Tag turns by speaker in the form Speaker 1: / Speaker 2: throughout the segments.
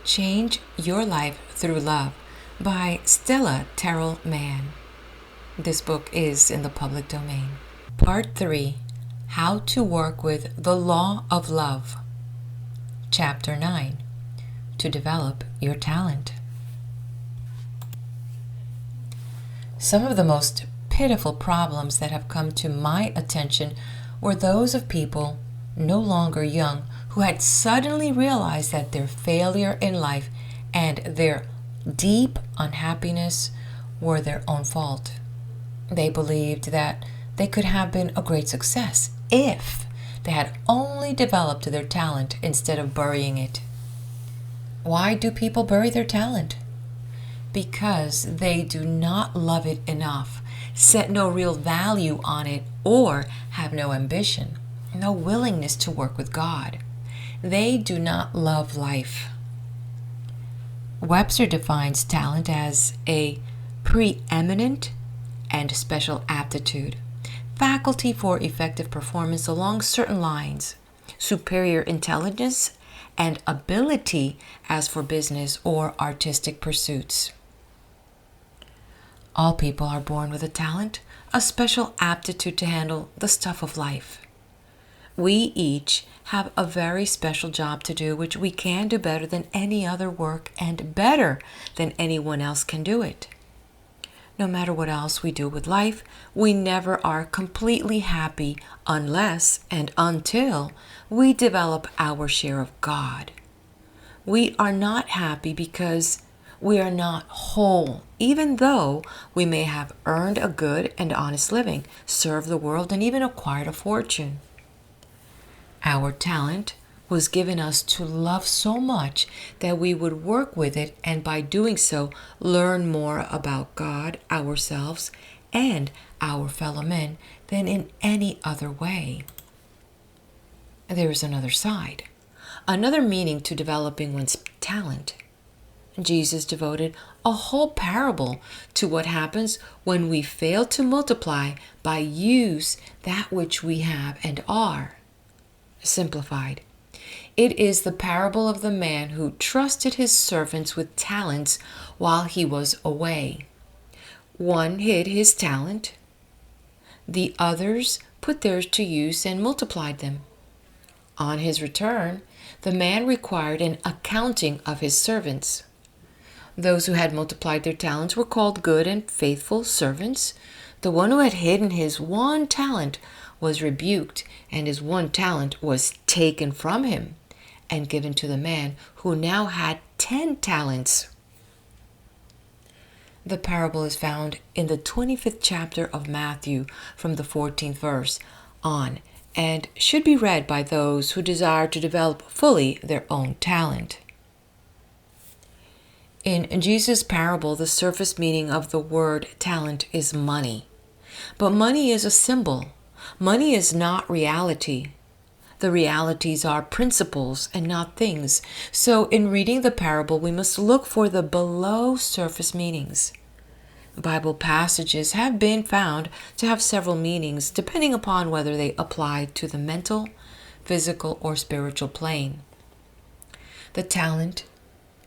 Speaker 1: Change Your Life Through Love by Stella Terrill Mann. This book is in the public domain. Part 3, How to Work with the Law of Love. Chapter 9, To Develop Your Talent. Some of the most pitiful problems that have come to my attention were those of people no longer young who had suddenly realized that their failure in life and their deep unhappiness were their own fault. They believed that they could have been a great success if they had only developed their talent instead of burying it. Why do people bury their talent? Because they do not love it enough, set no real value on it, or have no ambition, no willingness to work with God. They do not love life. Webster defines talent as a preeminent and special aptitude, faculty for effective performance along certain lines, superior intelligence, and ability as for business or artistic pursuits. All people are born with a talent, a special aptitude to handle the stuff of life. We each have a very special job to do, which we can do better than any other work and better than anyone else can do it. No matter what else we do with life, we never are completely happy unless and until we develop our share of God. We are not happy because we are not whole, even though we may have earned a good and honest living, served the world, and even acquired a fortune. Our talent was given us to love so much that we would work with it, and by doing so, learn more about God, ourselves, and our fellow men than in any other way. There is another side, another meaning to developing one's talent. Jesus devoted a whole parable to what happens when we fail to multiply by use that which we have and are. Simplified, it is the parable of the man who trusted his servants with talents while he was away. One hid his talent, the others put theirs to use and multiplied them. On his return, the man required an accounting of his servants. Those who had multiplied their talents were called good and faithful servants. The one who had hidden his one talent was rebuked, and his one talent was taken from him and given to the man who now had 10 talents. The parable is found in the 25th chapter of Matthew from the 14th verse on, and should be read by those who desire to develop fully their own talent. In Jesus' parable, the surface meaning of the word talent is money. But money is a symbol. Money is not reality. The realities are principles and not things. So in reading the parable, we must look for the below surface meanings. Bible passages have been found to have several meanings depending upon whether they apply to the mental, physical, or spiritual plane. The talent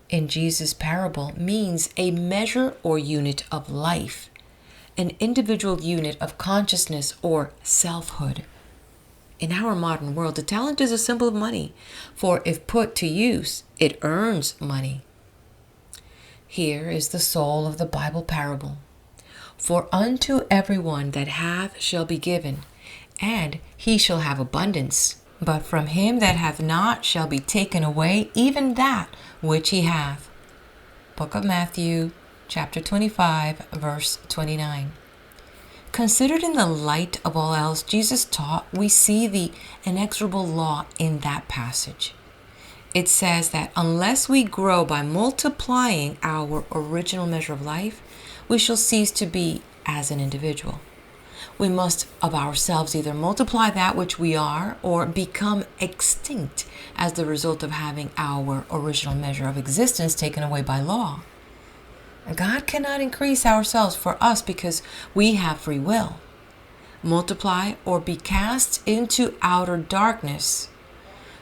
Speaker 1: in Jesus' parable means a measure or unit of life, an individual unit of consciousness or selfhood. In our modern world, the talent is a symbol of money, for if put to use, it earns money. Here is the soul of the Bible parable. For unto everyone that hath shall be given, and he shall have abundance. But from him that hath not shall be taken away even that which he hath. Book of Matthew, chapter 25, verse 29. Considered in the light of all else Jesus taught, we see the inexorable law in that passage. It says that unless we grow by multiplying our original measure of life, we shall cease to be as an individual. We must of ourselves either multiply that which we are or become extinct as the result of having our original measure of existence taken away by law. God cannot increase ourselves for us because we have free will. Multiply or be cast into outer darkness,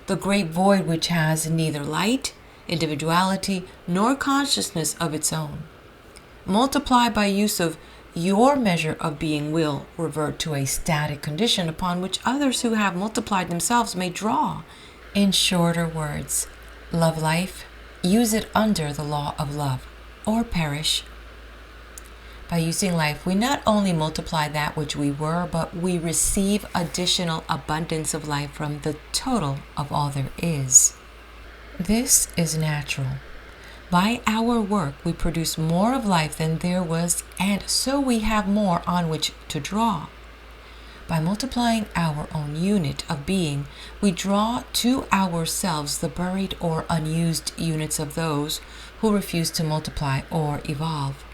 Speaker 1: the great void which has neither light individuality, nor consciousness of its own. Multiply by use of your measure of being will revert to a static condition upon which others who have multiplied themselves may draw. In shorter words, love life, use it under the law of love, or perish. By using life, we not only multiply that which we were, but we receive additional abundance of life from the total of all there is. This is natural. By our work, we produce more of life than there was, and so we have more on which to draw. By multiplying our own unit of being, we draw to ourselves the buried or unused units of those who refuse to multiply or evolve.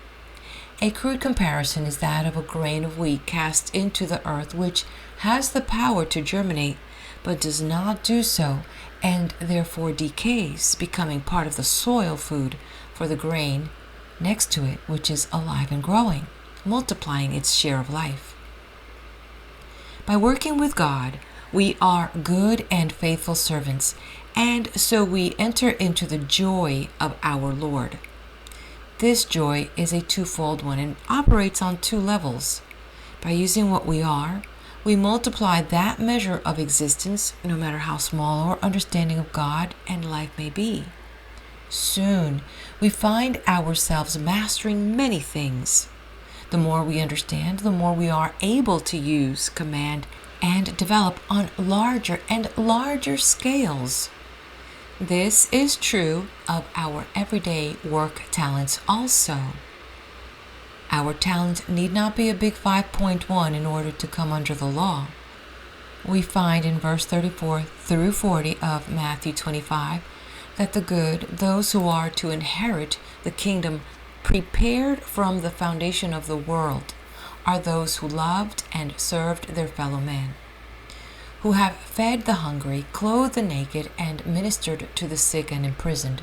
Speaker 1: A crude comparison is that of a grain of wheat cast into the earth, which has the power to germinate, but does not do so, and therefore decays, becoming part of the soil food for the grain next to it, which is alive and growing, multiplying its share of life. By working with God, we are good and faithful servants, and so we enter into the joy of our Lord. This joy is a twofold one and operates on two levels. By using what we are, we multiply that measure of existence, no matter how small our understanding of God and life may be. Soon, we find ourselves mastering many things. The more we understand, the more we are able to use, command, and develop on larger and larger scales. This is true of our everyday work talents also. Our talent need not be a big 5.1 in order to come under the law. We find in verse 34 through 40 of Matthew 25 that the good, those who are to inherit the kingdom prepared from the foundation of the world, are those who loved and served their fellow men, who have fed the hungry, clothed the naked, and ministered to the sick and imprisoned.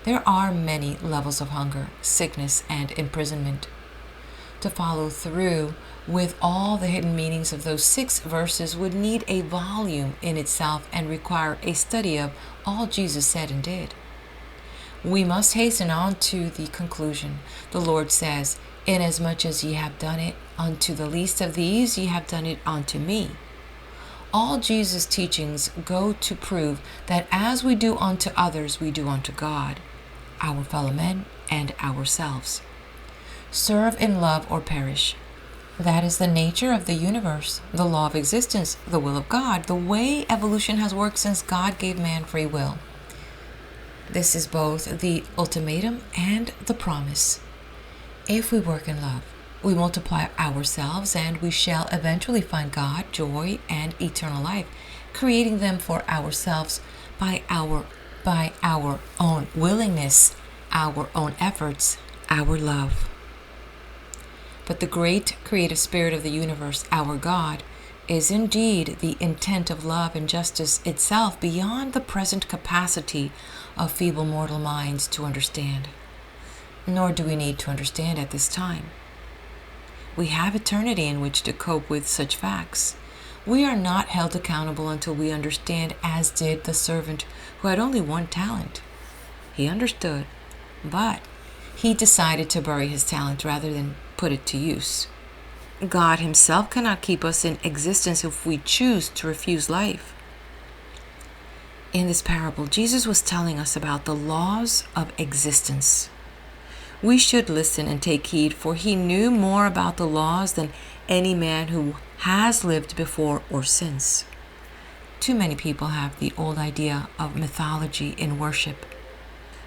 Speaker 1: There are many levels of hunger, sickness, and imprisonment. To follow through with all the hidden meanings of those 6 verses would need a volume in itself and require a study of all Jesus said and did. We must hasten on to the conclusion. The Lord says, "Inasmuch as ye have done it unto the least of these, ye have done it unto me." All Jesus' teachings go to prove that as we do unto others, we do unto God, our fellow men, and ourselves. Serve in love or perish. That is the nature of the universe, the law of existence, the will of God, the way evolution has worked since God gave man free will. This is both the ultimatum and the promise. If we work in love, we multiply ourselves, and we shall eventually find God, joy, and eternal life, creating them for ourselves by our own willingness, our own efforts, our love. But the great creative spirit of the universe, our God, is indeed the intent of love and justice itself beyond the present capacity of feeble mortal minds to understand. Nor do we need to understand at this time. We have eternity in which to cope with such facts. We are not held accountable until we understand, as did the servant who had only 1 talent. He understood, but he decided to bury his talent rather than put it to use. God himself cannot keep us in existence if we choose to refuse life. In this parable, Jesus was telling us about the laws of existence. We should listen and take heed, for he knew more about the laws than any man who has lived before or since. Too many people have the old idea of mythology in worship.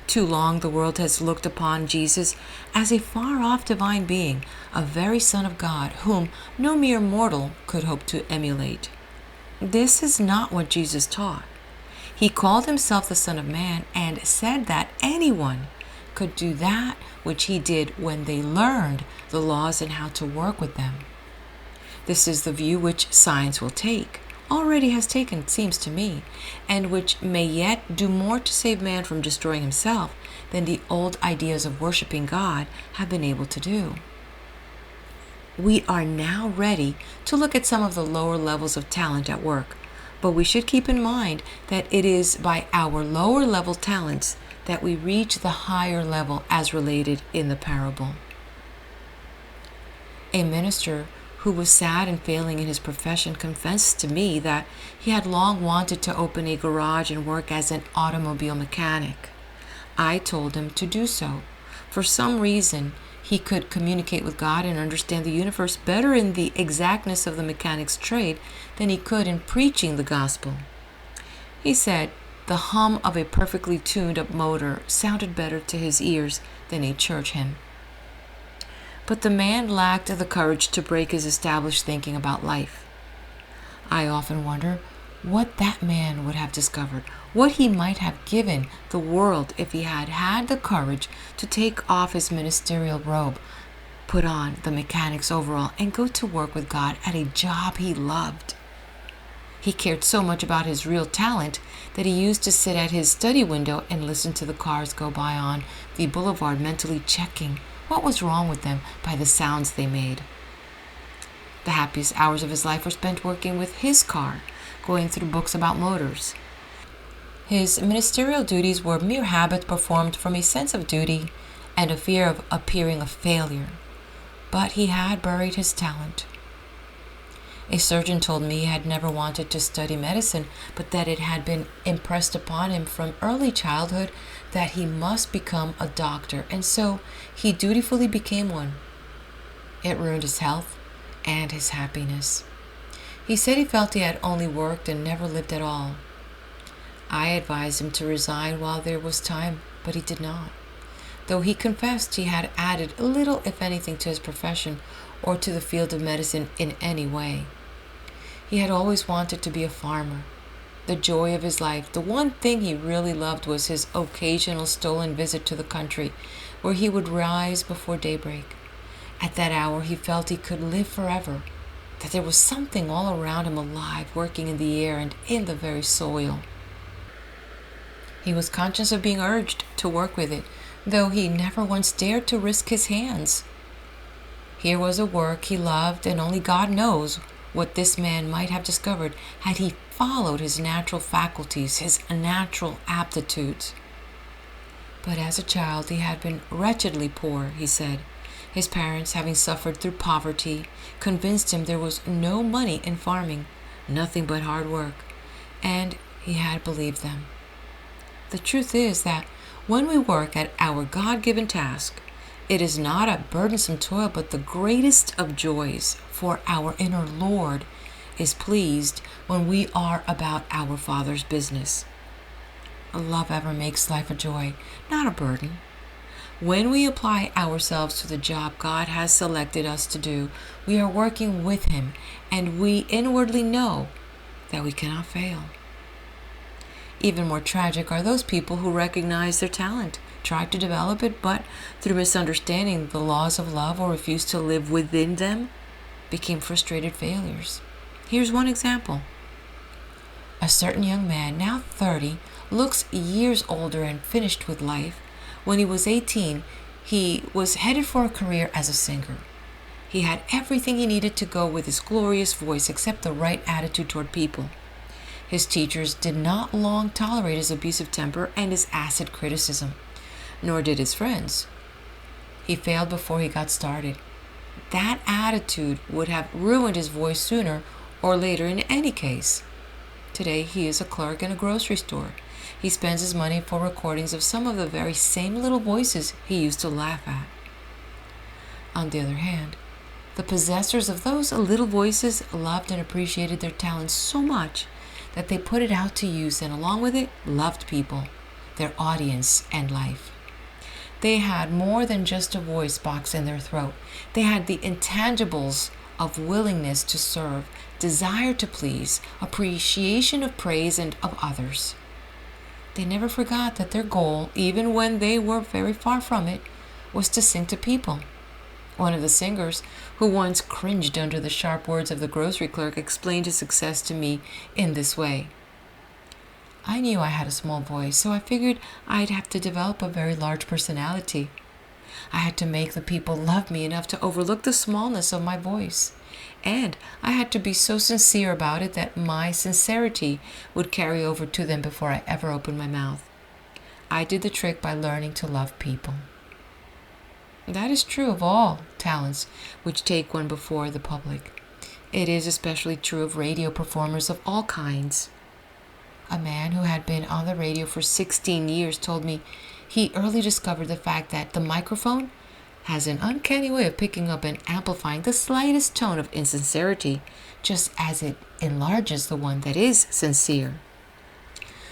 Speaker 1: Too long the world has looked upon Jesus as a far-off divine being, a very Son of God, whom no mere mortal could hope to emulate. This is not what Jesus taught. He called himself the Son of Man and said that anyone could do that which he did when they learned the laws and how to work with them. This is the view which science will take, already has taken, it seems to me, and which may yet do more to save man from destroying himself than the old ideas of worshiping God have been able to do. We are now ready to look at some of the lower levels of talent at work, but we should keep in mind that it is by our lower level talents that we reach the higher level as related in the parable. A minister who was sad and failing in his profession confessed to me that he had long wanted to open a garage and work as an automobile mechanic. I told him to do so. For some reason, he could communicate with God and understand the universe better in the exactness of the mechanic's trade than he could in preaching the gospel. He said the hum of a perfectly tuned up motor sounded better to his ears than a church hymn. But the man lacked the courage to break his established thinking about life. I often wonder what that man would have discovered, what he might have given the world if he had had the courage to take off his ministerial robe, put on the mechanic's overall, and go to work with God at a job he loved. He cared so much about his real talent that he used to sit at his study window and listen to the cars go by on the boulevard, mentally checking what was wrong with them by the sounds they made. The happiest hours of his life were spent working with his car, going through books about motors. His ministerial duties were mere habits performed from a sense of duty and a fear of appearing a failure. But he had buried his talent. A surgeon told me he had never wanted to study medicine, but that it had been impressed upon him from early childhood that he must become a doctor, and so he dutifully became one. It ruined his health and his happiness. He said he felt he had only worked and never lived at all. I advised him to resign while there was time, but he did not, though he confessed he had added little, if anything, to his profession or to the field of medicine in any way. He had always wanted to be a farmer. The joy of his life, the one thing he really loved, was his occasional stolen visit to the country, where he would rise before daybreak. At that hour he felt he could live forever, that there was something all around him alive, working in the air and in the very soil. He was conscious of being urged to work with it, though he never once dared to risk his hands. Here was a work he loved, and only God knows what this man might have discovered had he followed his natural faculties, his natural aptitudes. But as a child he had been wretchedly poor, he said. His parents, having suffered through poverty, convinced him there was no money in farming, nothing but hard work, and he had believed them. The truth is that when we work at our God-given task, it is not a burdensome toil, but the greatest of joys, for our inner Lord is pleased when we are about our Father's business. Love ever makes life a joy, not a burden. When we apply ourselves to the job God has selected us to do, we are working with Him, and we inwardly know that we cannot fail. Even more tragic are those people who recognize their talent, try to develop it, but through misunderstanding the laws of love or refuse to live within them, became frustrated failures. Here's one example. A certain young man, now 30, looks years older and finished with life. When he was 18, he was headed for a career as a singer. He had everything he needed to go with his glorious voice except the right attitude toward people. His teachers did not long tolerate his abusive temper and his acid criticism, nor did his friends. He failed before he got started. That attitude would have ruined his voice sooner or later in any case. Today he is a clerk in a grocery store. He spends his money for recordings of some of the very same little voices he used to laugh at. On the other hand, the possessors of those little voices loved and appreciated their talents so much that they put it out to use, and along with it, loved people, their audience, and life. They had more than just a voice box in their throat. They had the intangibles of willingness to serve, desire to please, appreciation of praise and of others. They never forgot that their goal, even when they were very far from it, was to sing to people. One of the singers, who once cringed under the sharp words of the grocery clerk, explained his success to me in this way. I knew I had a small voice, so I figured I'd have to develop a very large personality. I had to make the people love me enough to overlook the smallness of my voice. And I had to be so sincere about it that my sincerity would carry over to them before I ever opened my mouth. I did the trick by learning to love people. That is true of all talents which take one before the public. It is especially true of radio performers of all kinds. A man who had been on the radio for 16 years told me he early discovered the fact that the microphone has an uncanny way of picking up and amplifying the slightest tone of insincerity, just as it enlarges the one that is sincere.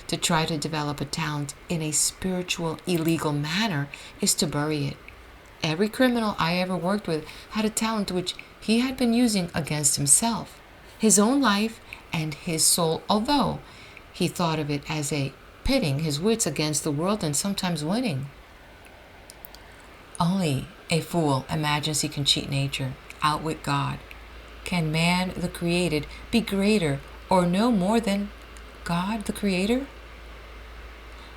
Speaker 1: To try to develop a talent in a spiritual, illegal manner is to bury it. Every criminal I ever worked with had a talent which he had been using against himself, his own life, and his soul, although he thought of it as a pitting his wits against the world and sometimes winning. Only a fool imagines he can cheat nature, outwit God. Can man, the created, be greater or no more than God, the creator?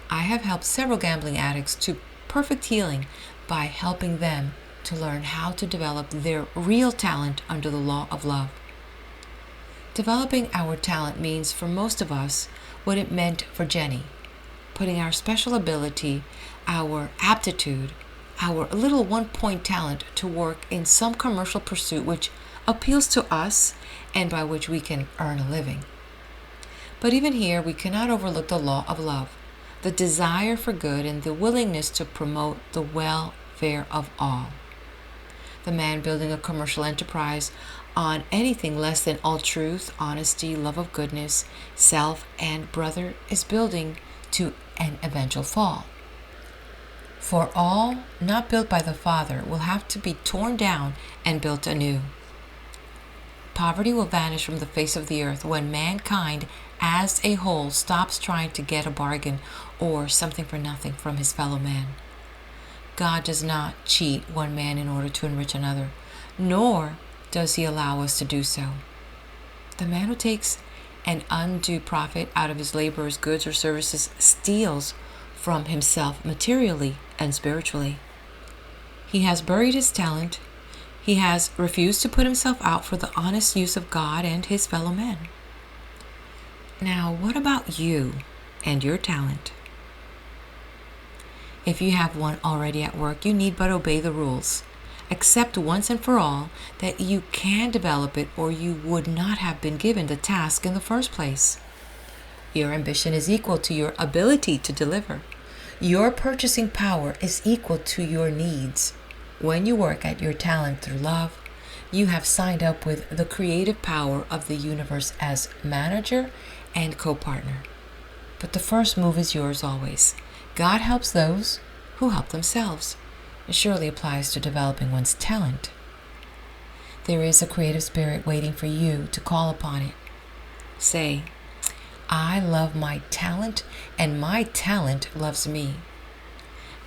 Speaker 1: I have helped several gambling addicts to perfect healing by helping them to learn how to develop their real talent under the law of love. Developing our talent means for most of us what it meant for Jenny, putting our special ability, our aptitude, our little one-point talent to work in some commercial pursuit which appeals to us and by which we can earn a living. But even here, we cannot overlook the law of love, the desire for good and the willingness to promote the welfare of all. The man building a commercial enterprise on anything less than all truth, honesty, love of goodness, self, and brother is building to an eventual fall. For all not built by the Father will have to be torn down and built anew. Poverty will vanish from the face of the earth when mankind as a whole stops trying to get a bargain or something for nothing from his fellow man. God does not cheat one man in order to enrich another, nor does he allow us to do so. The man who takes an undue profit out of his laborer's goods or services steals from himself materially and spiritually. He has buried his talent. He has refused to put himself out for the honest use of God and his fellow men. Now, what about you and your talent? If you have one already at work, you need but obey the rules. Accept once and for all that you can develop it, or you would not have been given the task in the first place. Your ambition is equal to your ability to deliver. Your purchasing power is equal to your needs. When you work at your talent through love, you have signed up with the creative power of the universe as manager and co-partner. But the first move is yours always. God helps those who help themselves. It surely applies to developing one's talent. There is a creative spirit waiting for you to call upon it. Say, I love my talent and my talent loves me.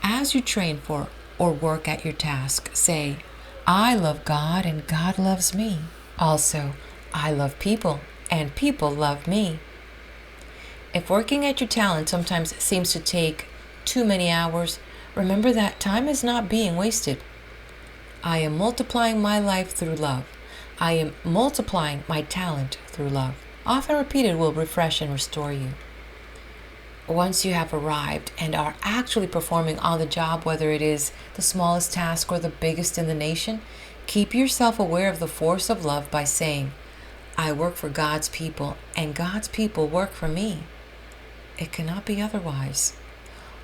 Speaker 1: As you train for or work at your task, say, I love God and God loves me. Also, I love people and people love me. If working at your talent sometimes seems to take too many hours, remember that time is not being wasted. I am multiplying my life through love. I am multiplying my talent through love. Often repeated will refresh and restore you. Once you have arrived and are actually performing on the job, whether it is the smallest task or the biggest in the nation, keep yourself aware of the force of love by saying, I work for God's people and God's people work for me. It cannot be otherwise.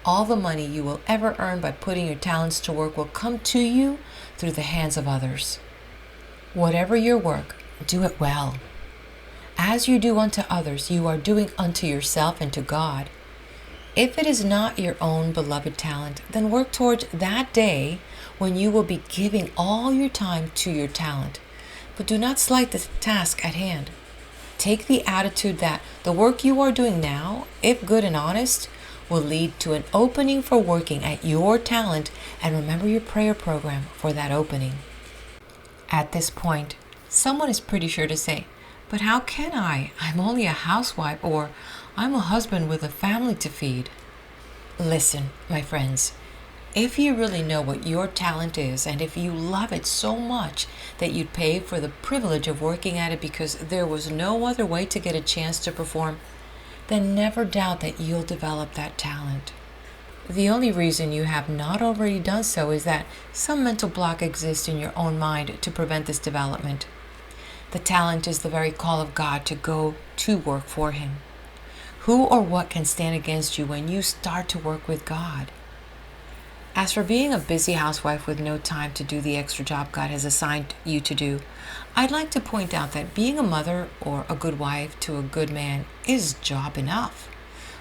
Speaker 1: All the money you will ever earn by putting your talents to work will come to you through the hands of others. Whatever your work, do it well. As you do unto others, you are doing unto yourself and to God. If it is not your own beloved talent, then work towards that day when you will be giving all your time to your talent. But do not slight the task at hand. Take the attitude that the work you are doing now, if good and honest, will lead to an opening for working at your talent, and remember your prayer program for that opening. At this point, someone is pretty sure to say, but how can I? I'm only a housewife, or I'm a husband with a family to feed. Listen, my friends, if you really know what your talent is, and if you love it so much that you'd pay for the privilege of working at it because there was no other way to get a chance to perform, then never doubt that you'll develop that talent. The only reason you have not already done so is that some mental block exists in your own mind to prevent this development. The talent is the very call of God to go to work for Him. Who or what can stand against you when you start to work with God? As for being a busy housewife with no time to do the extra job God has assigned you to do, I'd like to point out that being a mother or a good wife to a good man is job enough.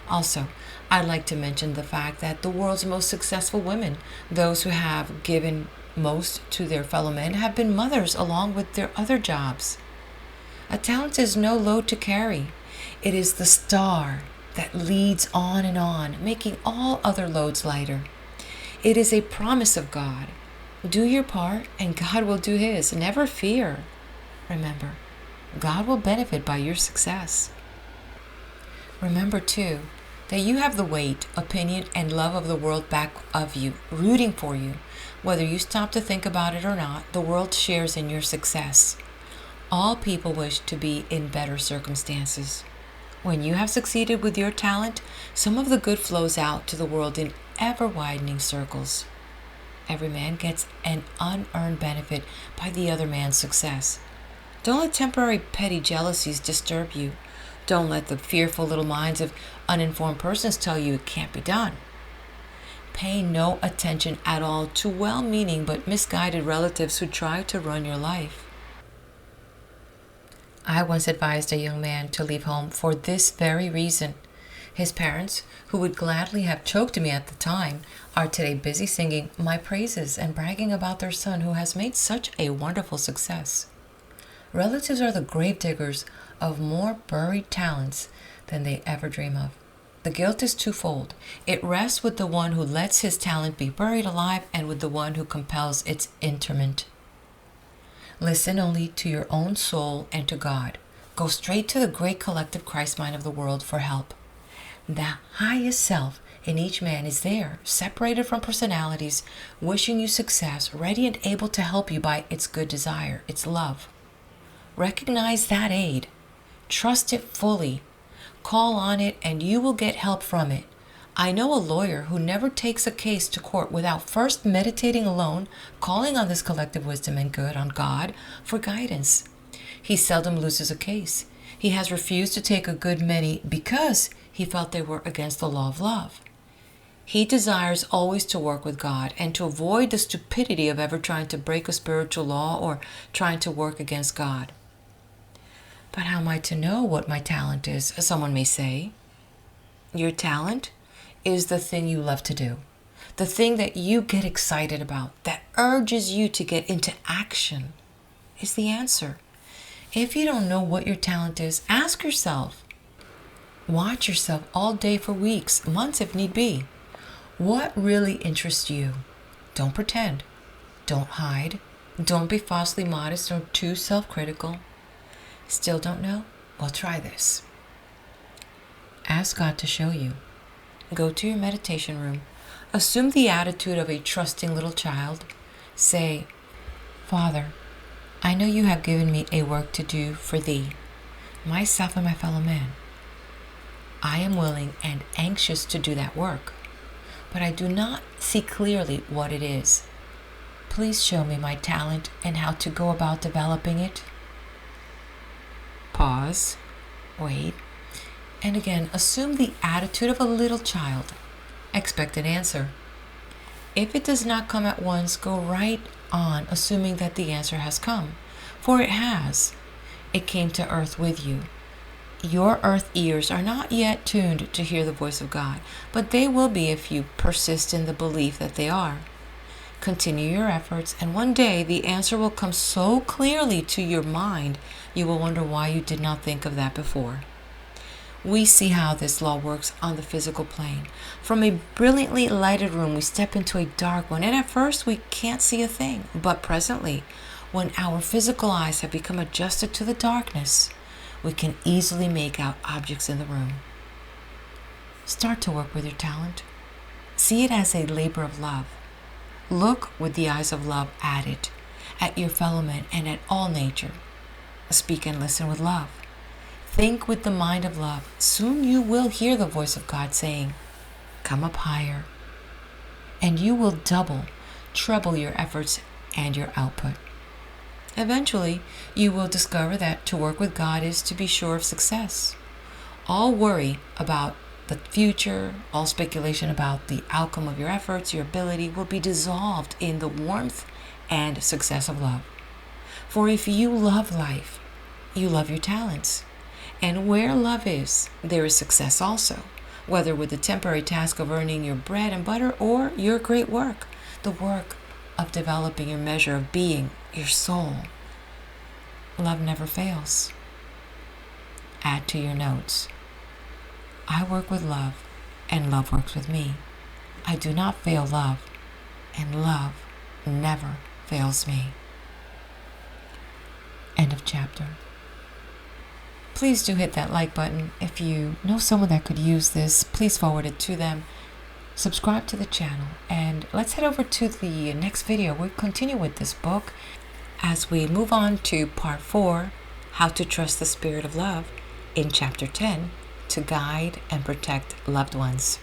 Speaker 1: Also, I'd like to mention the fact that the world's most successful women, those who have given most to their fellow men, have been mothers along with their other jobs. A talent is no load to carry. It is the star that leads on, making all other loads lighter. It is a promise of God. Do your part and God will do His. Never fear. Remember, God will benefit by your success. Remember, too, that you have the weight, opinion, and love of the world back of you, rooting for you. Whether you stop to think about it or not, the world shares in your success. All people wish to be in better circumstances. When you have succeeded with your talent, some of the good flows out to the world in ever-widening circles. Every man gets an unearned benefit by the other man's success. Don't let temporary petty jealousies disturb you. Don't let the fearful little minds of uninformed persons tell you it can't be done. Pay no attention at all to well-meaning but misguided relatives who try to run your life. I once advised a young man to leave home for this very reason. His parents, who would gladly have choked me at the time, are today busy singing my praises and bragging about their son who has made such a wonderful success. Relatives are the grave diggers of more buried talents than they ever dream of. The guilt is twofold. It rests with the one who lets his talent be buried alive and with the one who compels its interment. Listen only to your own soul and to God. Go straight to the great collective Christ mind of the world for help. The highest self in each man is there, separated from personalities, wishing you success, ready and able to help you by its good desire, its love. Recognize that aid. Trust it fully. Call on it and you will get help from it. I know a lawyer who never takes a case to court without first meditating alone, calling on this collective wisdom and good, on God, for guidance. He seldom loses a case. He has refused to take a good many because he felt they were against the law of love. He desires always to work with God and to avoid the stupidity of ever trying to break a spiritual law or trying to work against God. But how am I to know what my talent is? Someone may say. Your talent is the thing you love to do, the thing that you get excited about, that urges you to get into action, is the answer. If you don't know what your talent is, ask yourself. Watch yourself all day for weeks, months if need be. What really interests you? Don't pretend. Don't hide. Don't be falsely modest or too self-critical. Still don't know? Well, try this. Ask God to show you. Go to your meditation room. Assume the attitude of a trusting little child. Say, Father, I know you have given me a work to do for Thee, myself and my fellow men. I am willing and anxious to do that work, but I do not see clearly what it is. Please show me my talent and how to go about developing it. Pause, wait, and again assume the attitude of a little child. Expect an answer. If it does not come at once, go right on assuming that the answer has come, for it has. It came to earth with you. Your earth ears are not yet tuned to hear the voice of God, but they will be if you persist in the belief that they are. Continue your efforts, and one day the answer will come so clearly to your mind, you will wonder why you did not think of that before. We see how this law works on the physical plane. From a brilliantly lighted room, we step into a dark one, and at first we can't see a thing. But presently, when our physical eyes have become adjusted to the darkness, we can easily make out objects in the room. Start to work with your talent. See it as a labor of love. Look with the eyes of love at it, at your fellow men, and at all nature. Speak and listen with love. Think with the mind of love. Soon you will hear the voice of God saying, "Come up higher. and you will double, treble your efforts and your output. Eventually, you will discover that to work with God is to be sure of success. All worry about the future, all speculation about the outcome of your efforts, your ability, will be dissolved in the warmth and success of love. For if you love life, you love your talents. And where love is, there is success also, whether with the temporary task of earning your bread and butter or your great work, the work of developing your measure of being, your soul. Love never fails. Add to your notes. I work with love, and love works with me. I do not fail love, and love never fails me. End of chapter. Please do hit that like button. If you know someone that could use this, please forward it to them. Subscribe to the channel, and let's head over to the next video. We'll continue with this book as we move on to part 4, How to Trust the Spirit of Love, in chapter 10, to guide and protect loved ones.